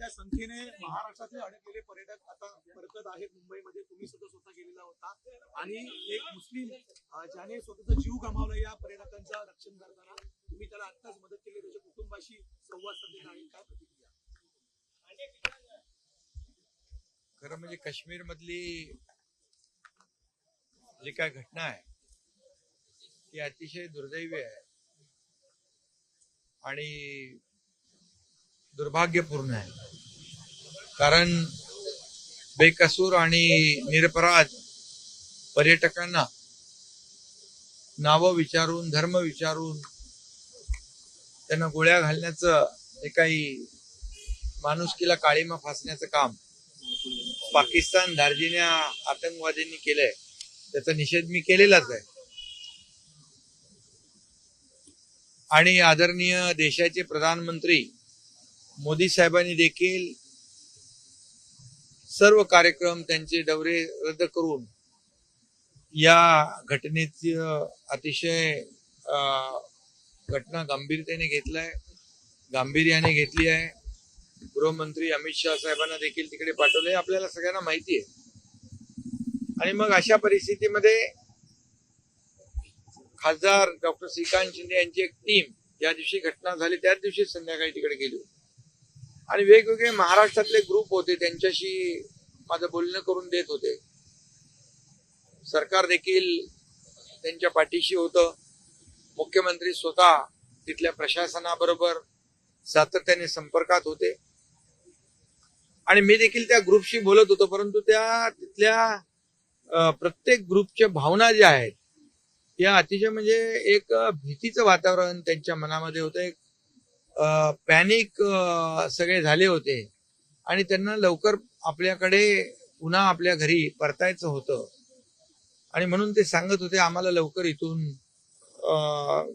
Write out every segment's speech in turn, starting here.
मोठ्या संख्येने महाराष्ट्रातले अडकलेले पर्यटक आता परतत आहेत मुंबईमध्ये. तुम्ही सुद्धा स्वतः गेलेला होता आणि एक मुस्लिम ज्याने स्वतःचा जीव गमावला या पर्यटकांचं रक्षण करताना, तुम्ही त्याला आत्ताच मदत केली, त्याच्या कुटुंबाशी संवाद साधलेला आहे, काय प्रतिक्रिया? खरं म्हणजे काश्मीर मधली जी काय घटना आहे ती अतिशय दुर्दैवी आहे आणि दुर्भाग्यपूर्ण आहे. कारण बेकसूर आणि निरपराध पर्यटकांना नावं विचारून, धर्म विचारून त्यांना गोळ्या घालण्याचं, हे काही माणुसकीला काळीमा फासण्याचं काम पाकिस्तान धार्जिण्या आतंकवाद्यांनी केलंय, त्याचा निषेध मी केलेलाच आहे. आणि आदरणीय देशाचे प्रधानमंत्री मोदी साहेबांनी देखील सर्व कार्यक्रम, त्यांचे दौरे रद्द करून या घटनेची अतिशय घटना गांभीर्याने घेतली आहे. गृहमंत्री अमित शाह साहेबांना देखील तिकडे पाठवले, आपल्याला सगळ्यांना माहिती आहे. आणि मग अशा परिस्थितीमध्ये खासदार डॉक्टर श्रीकांत शिंदे यांची एक टीम ज्या दिवशी घटना झाली त्याच दिवशी संध्याकाळी तिकडे गेली आणि वेगवेगळे महाराष्ट्रातले ग्रुप होते, त्यांच्याशी माझं बोलणं करून देत होते. सरकार देखील त्यांच्या पाठीशी होतं. मुख्यमंत्री स्वतः तिथल्या प्रशासनाबरोबर सातत्याने संपर्कात होते आणि मी देखील त्या ग्रुपशी बोलत होतो. परंतु तिथल्या प्रत्येक ग्रुपच्या भावना ज्या आहेत या अतिशय म्हणजे एक भीतीचं वातावरण त्यांच्या मनामध्ये होतं. एक पॅनिक सगळे झाले होते आणि त्यांना लवकर आपल्याकडे पुन्हा आपल्या घरी परतायचं होतं आणि म्हणून ते सांगत होते आम्हाला लवकर इथून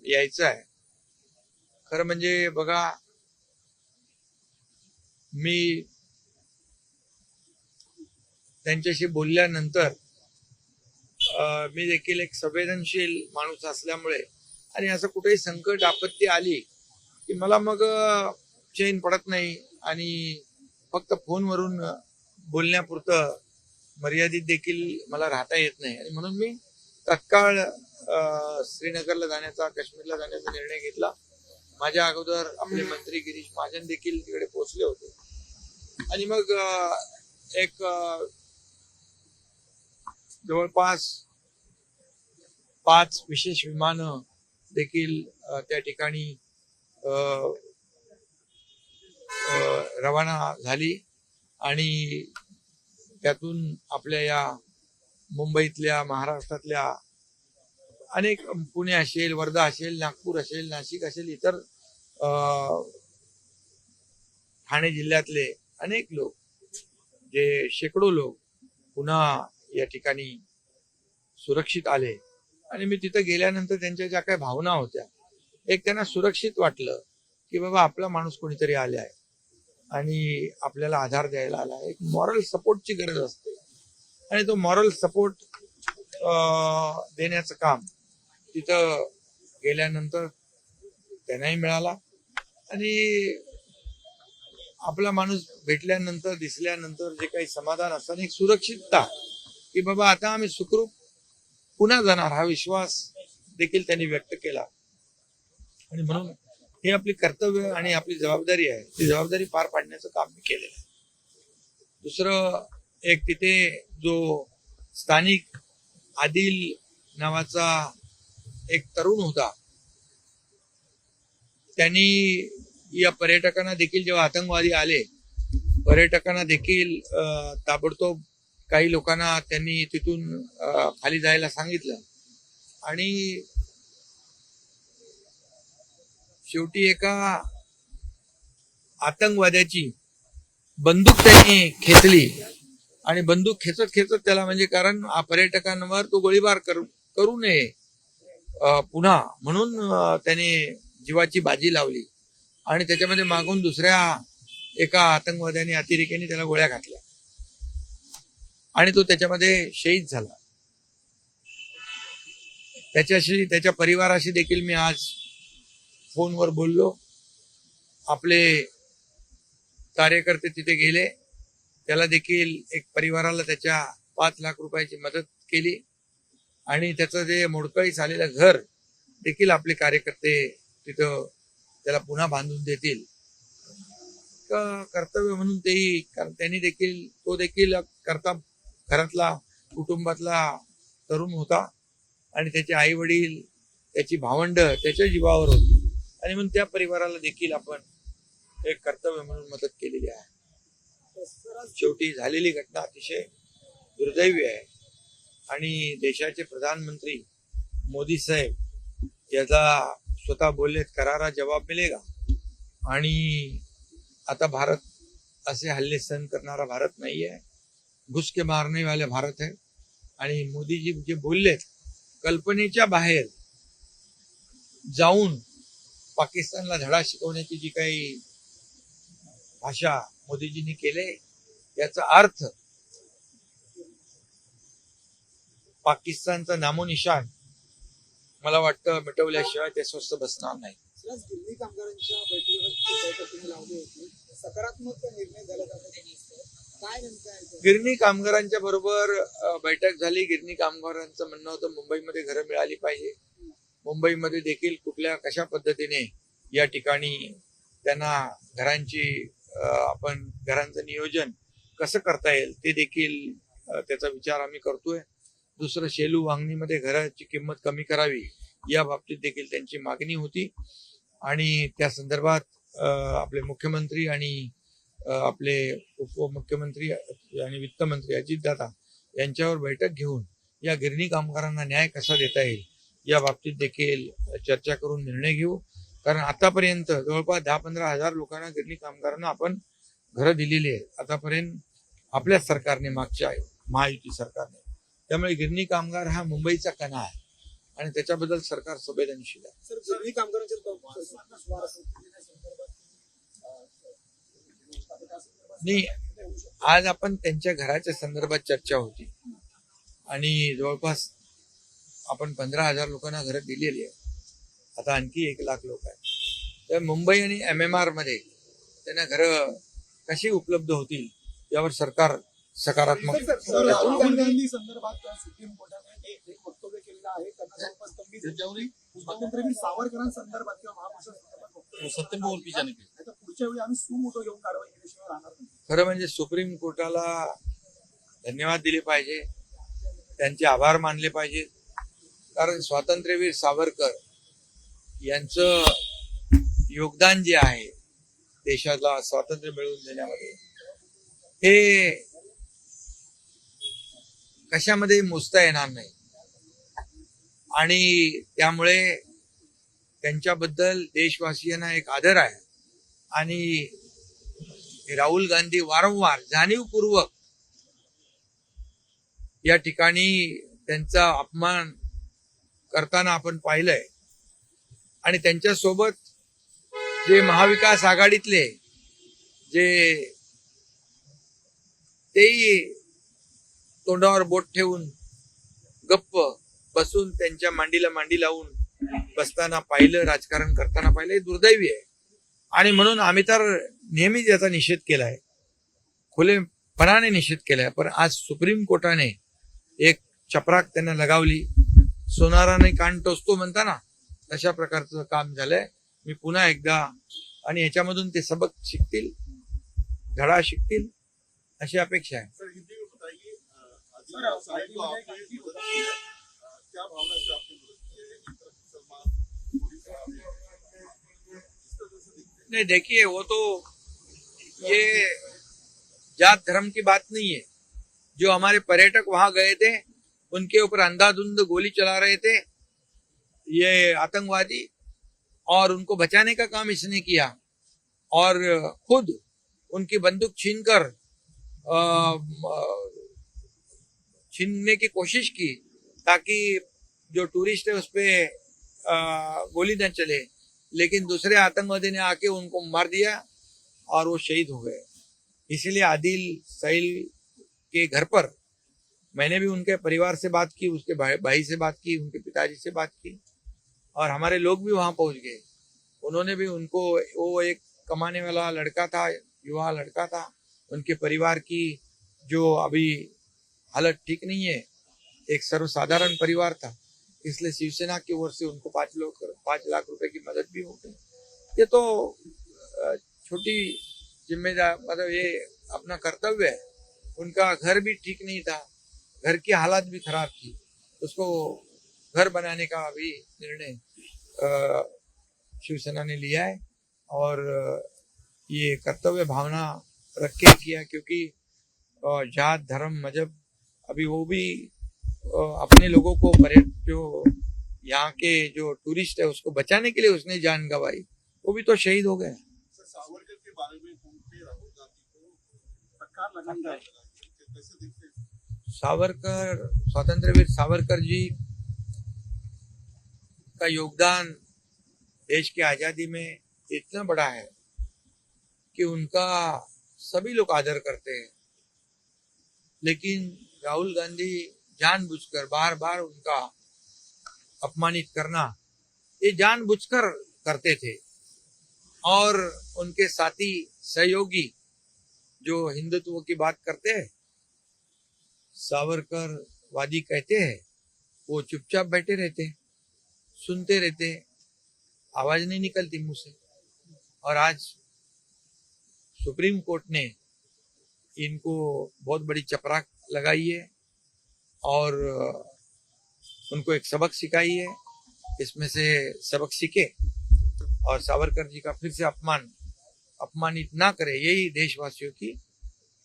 यायचं आहे. खरं म्हणजे बघा, मी त्यांच्याशी बोलल्यानंतर मी देखील एक संवेदनशील माणूस असल्यामुळे आणि असं कुठेही संकट आपत्ती आली की मला मग चैन पडत नाही आणि फक्त फोनवरून बोलण्यापुरतं मर्यादित देखील मला राहता येत नाही. आणि म्हणून मी तत्काळ श्रीनगरला जाण्याचा, काश्मीरला जाण्याचा निर्णय घेतला. माझ्या अगोदर आपले मंत्री गिरीश महाजन देखील तिकडे पोहोचले होते आणि मग एक जवळपास 5 विशेष विमानं देखील त्या ठिकाणी रवाना झाली आणि त्यातून आपल्या या मुंबईतल्या, महाराष्ट्रातल्या अनेक, पुणे असेल, वर्धा असेल, नागपूर असेल, नाशिक असेल, इतर ठाणे जिल्ह्यातले अनेक लोक, जे शेकडो लोक पुन्हा या ठिकाणी सुरक्षित आले. आणि मी तिथं गेल्यानंतर त्यांच्या ज्या काही भावना होत्या, एक त्यांना सुरक्षित वाटलं की बाबा आपला माणूस कोणीतरी आले आहे आणि आपल्याला आधार द्यायला आला. एक मॉरल सपोर्टची गरज असते आणि तो मॉरल सपोर्ट देण्याचं काम तिथं गेल्यानंतर त्यांनाही मिळाला आणि आपला माणूस भेटल्यानंतर, दिसल्यानंतर जे काही समाधान असतं, एक सुरक्षितता की बाबा आता आम्ही सुखरूप पुन्हा जाणार, हा विश्वास देखील त्यांनी व्यक्त केला. आणि म्हणून हे आपली कर्तव्य आणि आपली जबाबदारी आहे, ती जबाबदारी पार पाडण्याचं काम मी केलेलं आहे. दुसरं, एक तिथे जो स्थानिक आदिल नावाचा एक तरुण होता, त्यांनी या पर्यटकांना देखील, जेव्हा आतंकवादी आले, पर्यटकांना देखील ताबडतोब काही लोकांना त्यांनी तिथून खाली जायला सांगितलं आणि शेवटी एका आतंकवाद्याची बंदूक त्यांनी खेचली आणि बंदूक खेचत खेचत त्याला, म्हणजे कारण पर्यटकांवर तो गोळीबार करू नये पुन्हा, म्हणून त्याने जीवाची बाजी लावली आणि त्याच्यामध्ये मागून दुसऱ्या एका आतंकवाद्याने, अतिरेक्याने त्याला गोळ्या घातल्या आणि तो त्याच्यामध्ये शहीद झाला. त्याच्याशी, त्याच्या परिवाराशी देखील मी आज फोनवर बोललो. आपले कार्यकर्ते तिथे गेले, त्याला देखील एक परिवाराला त्याच्या 5 लाख रुपयाची मदत केली आणि त्याचं जे मोडकळीस आलेलं घर देखील आपले कार्यकर्ते तिथं त्याला पुन्हा बांधून देतील. कर्तव्य म्हणून तेही त्यांनी देखील तो देखील करता घरातला कुटुंबातला तरुण होता आणि त्याचे आई वडील त्याची भावंड त्याच्या जीवावर होती आणि म्हणून त्या परिवाराला देखील आपण एक कर्तव्य म्हणून मदत केलेली आहे. शेवटी झालेली घटना अतिशय दुर्दैवी आहे आणि देशाचे प्रधानमंत्री मोदी साहेब याचा स्वतः बोललेत करारा जवाब मिलेगा आणि आता भारत असे हल्ले सहन करणारा भारत नाही आहे, घुस के मारने वाले भारत है. आणि मोदीजी जे बोललेत कल्पनेच्या बाहेर जाऊन पाकिस्तानला धडा शिकवण्याची जी काही भाषा मोदीजींनी केले याचा अर्थ पाकिस्तानचं नामोनिशान मला वाटतं मिटवल्याशिवाय ते स्वस्थ बसणार नाही. गिरणी कामगारांच्या बैठकीवर तुम्ही लावली होती, सकारात्मक निर्णय झाला काय नेमकं आहे? गिरणी कामगारांच्या बरोबर बैठक झाली. गिरणी कामगारांचं म्हणणं होतं मुंबईमध्ये घरं मिळाली पाहिजे, मुंबईमध्ये देखील कुठल्या कशा पद्धतीने या ठिकाणी त्यांना आपण घरांचं नियोजन कसं करता येईल ते देखील त्याचा विचार आम्ही करतोय. दुसरं शेलू वांगणीमध्ये घराची किंमत कमी करावी या बाबतीत देखील त्यांची मागणी होती आणि त्या संदर्भात आपले मुख्यमंत्री आणि आपले उपमुख्यमंत्री आणि वित्तमंत्री अजितदादा यांच्यावर बैठक घेऊन या गिरणी कामगारांना न्याय कसा देता येईल या बाबतीत देखील चर्चा करून निर्णय घेऊ. कारण आतापर्यंत जवळपास 10-15 हजार लोकांना गिरणी कामगारांना आपण घरं दिलेली आहेत आतापर्यंत आपल्याच सरकारने, मागच्या महायुती सरकारने. त्यामुळे गिरणी कामगार हा मुंबईचा कणा आहे आणि त्याच्याबद्दल सरकार संवेदनशील आहे. गिरणी कामगारांच्या नाही, आज आपण त्यांच्या घराच्या संदर्भात चर्चा होती आणि जवळपास आपण 15,000 लोकांना घरं दिलेली आहे. आता आणखी 1 लाख लोक आहेत. तर मुंबई आणि MMR मध्ये त्यांना घरं कशी उपलब्ध होतील यावर सरकार सकारात्मक. राहुल गांधी संदर्भात सुप्रीम कोर्टाने एक वक्तव्य केलेलं आहे. त्यांना जवळपास स्वातंत्र्यवीर सावरकरांसंदर्भात किंवा महापुरुषांसंदर्भात पुढच्या वेळी आम्ही सुमोटो घेऊन कारवाई केल्याशिवाय राहणार नाही. खरं म्हणजे सुप्रीम कोर्टाला धन्यवाद दिले पाहिजे, त्यांचे आभार मानले पाहिजेत. कारण स्वातंत्र्यवीर सावरकर यांचं योगदान जे आहे देशाला स्वातंत्र्य मिळवून देण्यामध्ये हे कशामध्ये मोजता येणार नाही आणि त्यामुळे त्यांच्याबद्दल देशवासियांना एक आदर आहे. आणि राहुल गांधी वारंवार जाणीवपूर्वक या ठिकाणी त्यांचा अपमान करताना आपण पाहिलंय आणि त्यांच्यासोबत जे महाविकास आघाडीतले जे तेही तोंडावर बोट ठेवून गप्प बसून त्यांच्या मांडीला मांडी लावून बसताना पाहिलं, राजकारण करताना पाहिलं. हे दुर्दैवी आहे आणि म्हणून आम्ही तर नेहमीच याचा निषेध केलाय, खुलेपणाने निषेध केलाय. पण आज सुप्रीम कोर्टाने एक चपराक त्यांना लगावली, सोनाराने कान टोचतो म्हणता ना तशा प्रकारचं काम झालंय. मी पुन्हा एकदा आणि याच्यामधून ते सबक शिकतील, धडा शिकतील अशी अपेक्षा आहे. नहीं, देखिए वो तो ये जात धर्म की बात नहीं है. जो हमारे पर्यटक वहां गए थे उनके ऊपर अंधाधुंध गोली चला रहे थे ये आतंकवादी, और उनको बचाने का काम इसने किया और खुद उनकी बंदूक छीनने की कोशिश की ताकि जो टूरिस्ट है उस पे गोली न चले, लेकिन दूसरे आतंकवादी ने आके उनको मार दिया और वो शहीद हो गए. इसीलिए आदिल सईद के घर पर मैंने भी उनके परिवार से बात की, उसके भाई से बात की, उनके पिताजी से बात की और हमारे लोग भी वहां पहुंच गए. उन्होंने भी उनको, वो एक कमाने वाला लड़का था युवा लड़का था, उनके परिवार की जो अभी हालत ठीक नहीं है, एक सर्वसाधारण परिवार था, इसलिए शिवसेना की ओर से उनको 5 लाख रुपए की मदद भी हो गई। ये तो छोटी जिम्मेदार, मतलब ये अपना कर्तव्य है। उनका घर भी ठीक नहीं था, घर की हालत भी खराब थी, उसको घर बनाने का भी निर्णय शिवसेना ने लिया है और ये कर्तव्य भावना रख के किया, क्योंकि जात धर्म मजहब अभी वो भी अपने लोगों को जो यहाँ के जो टूरिस्ट है उसको बचाने के लिए उसने जान गंवाई, वो भी तो शहीद हो गए। सावरकर के बारे में बोलते राहुल गांधी को सरकार लगातार कैसे देखते हैं? सावरकर, स्वतंत्रवीर सावरकर जी का योगदान देश की आजादी में इतना बड़ा है कि उनका सभी लोग आदर करते हैं, लेकिन राहुल गांधी जानबूझकर बार बार उनका अपमानित करना, ये जानबूझकर करते थे। और उनके साथी सहयोगी जो हिंदुत्व की बात करते हैं, सावरकर वादी कहते हैं, वो चुपचाप बैठे रहते, सुनते रहते, आवाज नहीं निकलती मुंह से। और आज सुप्रीम कोर्ट ने इनको बहुत बड़ी चपराक लगाई है और उनको एक सबक सिखाई है, इसमें से सबक सीखे और सावरकर जी का फिर से अपमानित ना करे, यही देशवासियों की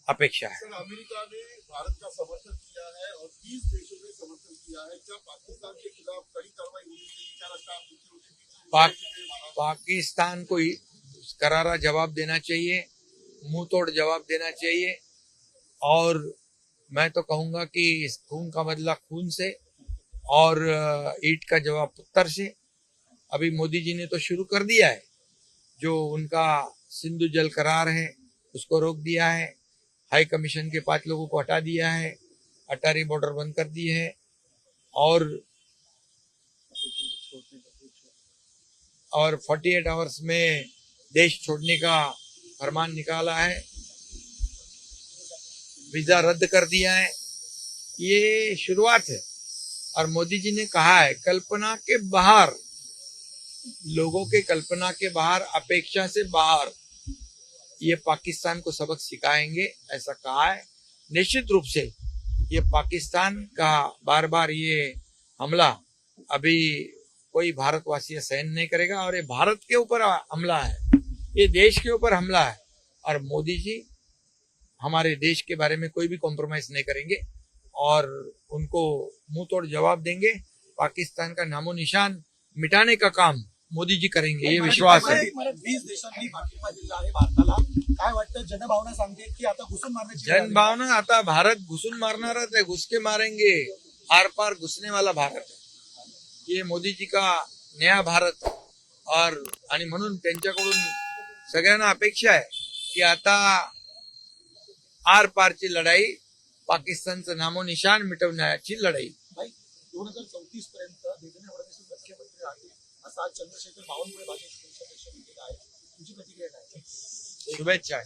अपेक्षा है। सर, अमेरिका ने भारत का समर्थन किया है और 30 देशों ने समर्थन किया है। क्या पाकिस्तान के खिलाफ कड़ी कार्रवाई होनी चाहिए? क्या लगता है आपको? पाकिस्तान को करारा जवाब देना चाहिए, मुंह तोड़ जवाब देना चाहिए। और मैं तो कहूंगा कि इस खून का बदला खून से और ईंट का जवाब पत्थर से। अभी मोदी जी ने तो शुरू कर दिया है, जो उनका सिंधु जल करार है उसको रोक दिया है, हाई कमीशन के 5 लोगों को हटा दिया है, अटारी बॉर्डर बंद कर दिए है और 48 आवर्स में देश छोड़ने का फरमान निकाला है, वीजा रद्द कर दिया है। ये शुरुआत है और मोदी जी ने कहा है कल्पना के बाहर, लोगों के कल्पना के बाहर, अपेक्षा से बाहर ये पाकिस्तान को सबक सिखाएंगे, ऐसा कहा है। निश्चित रूप से ये पाकिस्तान का बार बार ये हमला अभी कोई भारतवासी सहन नहीं करेगा और ये भारत के ऊपर हमला है, ये देश के ऊपर हमला है और मोदी जी हमारे देश के बारे में कोई भी कॉम्प्रोमाइज नहीं करेंगे और उनको मुंह तोड़ जवाब देंगे। पाकिस्तान का नामो निशान मिटाने का काम मोदी जी करेंगे, ये विश्वास है। 20 देशांनी पाठिंबा दिला आहे भारताला, काय वाटतं? जनभावना सांगते की आता घुसून मारण्याची जनभावना, आता भारत घुसून मारणारच आहे, घुस के मारेंगे, आर पार घुसने वाला भारत है ये मोदी जी का नया भारत। और आणि म्हणून त्यांच्याकडून सगळ्यांना अपेक्षा आहे की आता आर पारची लढाई, पाकिस्तानचं नामो निशान मिटवण्याची लढाई। 2034 पर्यंत देवेंद्र फडणवीस मुख्यमंत्री राहतील असं आज चंद्रशेखर बावनकुळे भाजपचे प्रदेशाध्यक्ष म्हटलेलं आहे, तुमची प्रतिक्रिया काय? शुभेच्छा।